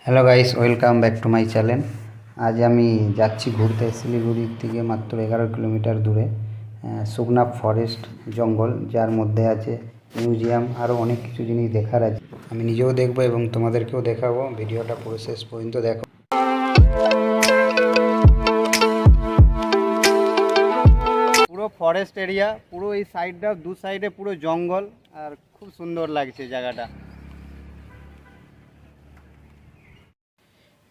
Hello guys, welcome back to my channel. আজ আমি যাচ্ছি ঘুরতে শিলিগুড়ির থেকে মাত্র 11 কিলোমিটার দূরে সুগনা ফরেস্ট জঙ্গল, যার মধ্যে আছে মিউজিয়াম, আরও অনেক কিছু জিনিস দেখার আছে। আমি নিজেও দেখবো এবং তোমাদেরকেও দেখাবো। ভিডিওটা পুরো শেষ পর্যন্ত দেখো। পুরো ফরেস্ট এরিয়া, পুরো এই সাইডটা, দু সাইডে পুরো জঙ্গল, আর খুব সুন্দর লাগছে জায়গাটা।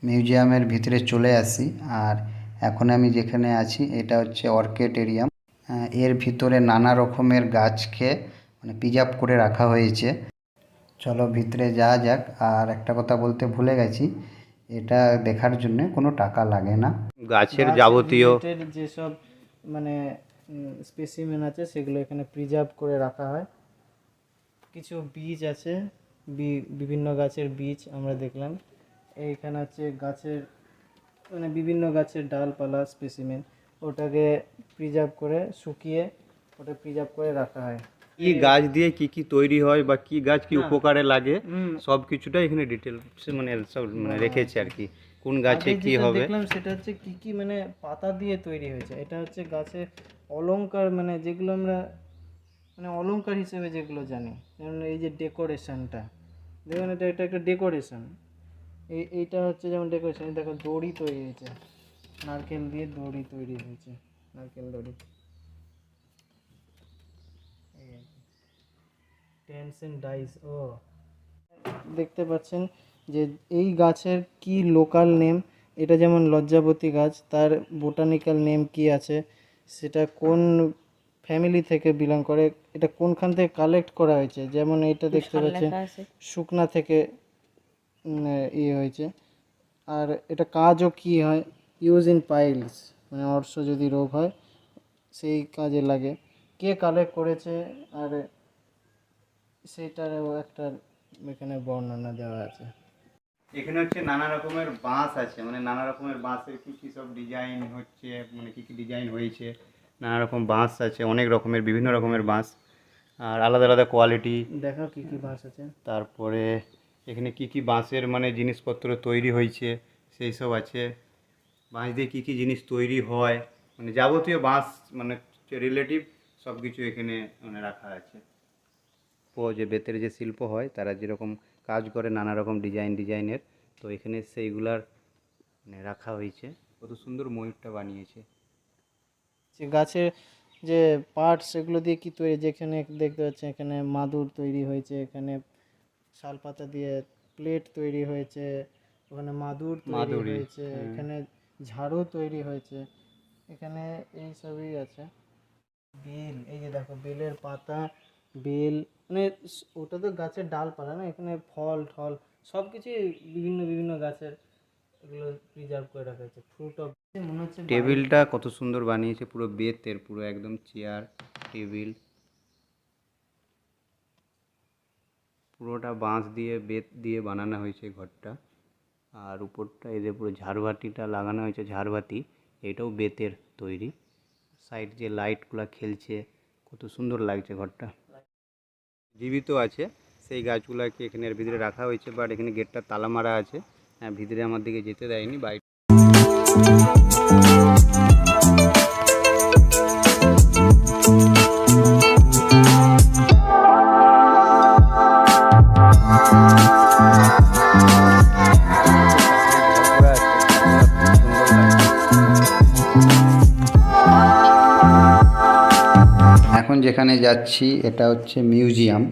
মিউজিয়ামের ভিতরে চলে আসি, আর এখন আমি যেখানে আছি এটা হচ্ছে অর্কিডেরিয়াম। এর ভিতরে নানা রকমের গাছকে প্রিজার্ভ করে রাখা হয়েছে। চলো ভিতরে যাওয়া যাক। আর একটা কথা বলতে ভুলে গেছি, এটা দেখার জন্য কোনো টাকা লাগে না। গাছের যাবতীয় যেসব মানে স্পেসিমেন আছে সেগুলো এখানে প্রিজার্ভ করে রাখা হয়। কিছু বীজ আছে, বিভিন্ন গাছের বীজ আমরা দেখলাম। এইখানে আছে গাছের বিভিন্ন গাছের ডালপালা স্পেসিমেন, ওটাকে প্রিজার্ভ করে শুকিয়ে ওটা প্রিজার্ভ করে রাখা হয়। কি গাছ দিয়ে কি কি তৈরি হয় বা কি গাছ কি উপকারে লাগে সব কিছুটা এখানে ডিটেলস সব রেখেছে আর কি। কোন গাছে কি হবে দেখলাম সেটা হচ্ছে কি কি পাতা দিয়ে তৈরি হয়েছে। এটা হচ্ছে গাছের অলংকার, যেগুলো আমরা অলংকার হিসেবে যেগুলো জানি, যেমন এই যে ডেকোরেশনটা দেখুন, এটা একটা ডেকোরেশন। এইটা হচ্ছে যেমন ডেকোরেশন। দেখো দড়ি তৈরি হয়েছে, নারকেল দিয়ে দড়ি তৈরি হয়েছে, নারকেল দড়ি। Tense and dice. ও দেখতে পাচ্ছেন যে এই গাছের কি লোকাল নেম। এটা যেমন লজ্জাবতী গাছ, তার বোটানিক্যাল নেম কি আছে, সেটা কোন ফ্যামিলি থেকে বিলং করে, এটা কোনখান থেকে কালেক্ট করা হয়েছে। যেমন এইটা দেখতে পাচ্ছেন শুকনা থেকে হয়েছে। আর এটা কাজও কি হয়, ইউজ ইন পাইলস, অর্শ যদি রোগ হয় সেই কাজে লাগে। কে কালেক্ট করেছে আর সেইটারও একটা এখানে বর্ণনা দেওয়া আছে। এখানে হচ্ছে নানা রকমের বাঁশ আছে, নানা রকমের বাঁশের কি কি সব ডিজাইন হচ্ছে, কি কি ডিজাইন হয়েছে। নানা রকম বাঁশ আছে, অনেক রকমের বিভিন্ন রকমের বাঁশ, আর আলাদা আলাদা কোয়ালিটি। দেখো কি কি বাঁশ আছে। তারপরে এখানে কি কি বাঁশের জিনিসপত্র তৈরি হয়েছে সেই সব আছে। বাঁশ দিয়ে কী কী জিনিস তৈরি হয়, যাবতীয় বাঁশ রিলেটিভ সব কিছু এখানে রাখা আছে। যে বেতের যে শিল্প হয়, তারা যেরকম কাজ করে নানা রকম ডিজাইনের, তো এখানে সেইগুলার রাখা হয়েছে। কত সুন্দর ময়ূরটা বানিয়েছে। গাছের যে পার্ট সেগুলো দিয়ে কি তৈরি, যেখানে দেখতে পাচ্ছেন এখানে মাদুর তৈরি হয়েছে, এখানে শালপাতা দিয়ে প্লেট তৈরি হয়েছে, ওখানে মাদুর তৈরি হয়েছে, এখানে ঝাড়ু তৈরি হয়েছে, এখানে এই সবই আছে। বেল, এই যে দেখো বেলের পাতা, বেল, ওটা তো গাছের ডালপালা না, এখানে ফল ঠল সব কিছুই বিভিন্ন বিভিন্ন গাছের এগুলো প্রিজার্ভ করে রাখা হয়েছে। ফ্রুট অফ, মনে হচ্ছে টেবিলটা কত সুন্দর বানিয়েছে, পুরো বেতের, পুরো একদম চেয়ার টেবিল, পুরোটা বাঁশ দিয়ে বেত দিয়ে বানানো হয়েছে ঘরটা। আর উপরটা এই যে পুরো ঝাড়বাতিটা লাগানো হয়েছে, ঝাড়বাতি এটাও বেতের তৈরি। সাইড যে লাইটগুলো খেলছে, কত সুন্দর লাগছে ঘরটা। জীবিত আছে সেই গাছগুলোকে এখানে ভিতরে রাখা হয়েছে, বাট এখানে গেটটা তালা মারা আছে। ভিতরে আমার দিকে যেতে দেয়নি, বাইরে। এখন যেখানে যাচ্ছি এটা হচ্ছে মিউজিয়াম।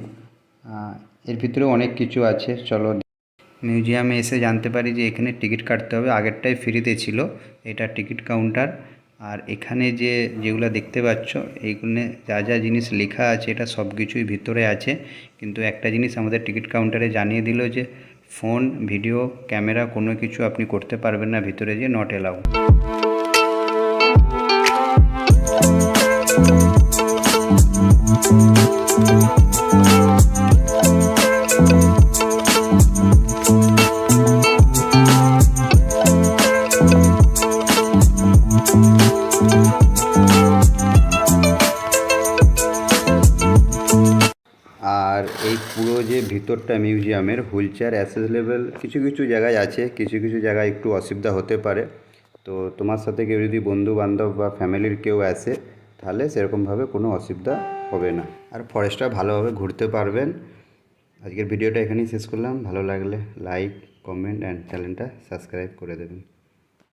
এর ভিতরে অনেক কিছু আছে। চলো মিউজিয়ামে এসে জানতে পারি যে এখানে টিকিট কাটতে হবে। আগেরটাই ফ্রিতে ছিল, এটা টিকিট কাউন্টার। আর এখানে যেগুলো দেখতে পাচ্ছ, এইগুলো যা যা জিনিস লেখা আছে এটা সব কিছুই ভিতরে আছে। কিন্তু একটা জিনিস আমাদের টিকিট কাউন্টারে জানিয়ে দিল যে ফোন, ভিডিও, ক্যামেরা কোনো কিছু আপনি করতে পারবেন না ভিতরে, যে নট অ্যালাউ। আর এই পুরো যে ভিতরটা মিউজিয়ামের হুইল চেয়ার অ্যাসেসেবল কিছু কিছু জায়গায় আছে, কিছু কিছু জায়গায় একটু অসুবিধা হতে পারে। তো তোমার সাথে কেউ যদি বন্ধু বান্ধব বা ফ্যামিলির কেউ আসে তাহলে সেরকমভাবে কোনো অসুবিধা হবে না, আর ফরেস্টটা ভালোভাবে ঘুরতে পারবেন। আজকের ভিডিওটা এখানেই শেষ করলাম। ভালো লাগলে লাইক, কমেন্ট অ্যান্ড চ্যানেলটা সাবস্ক্রাইব করে দেবেন।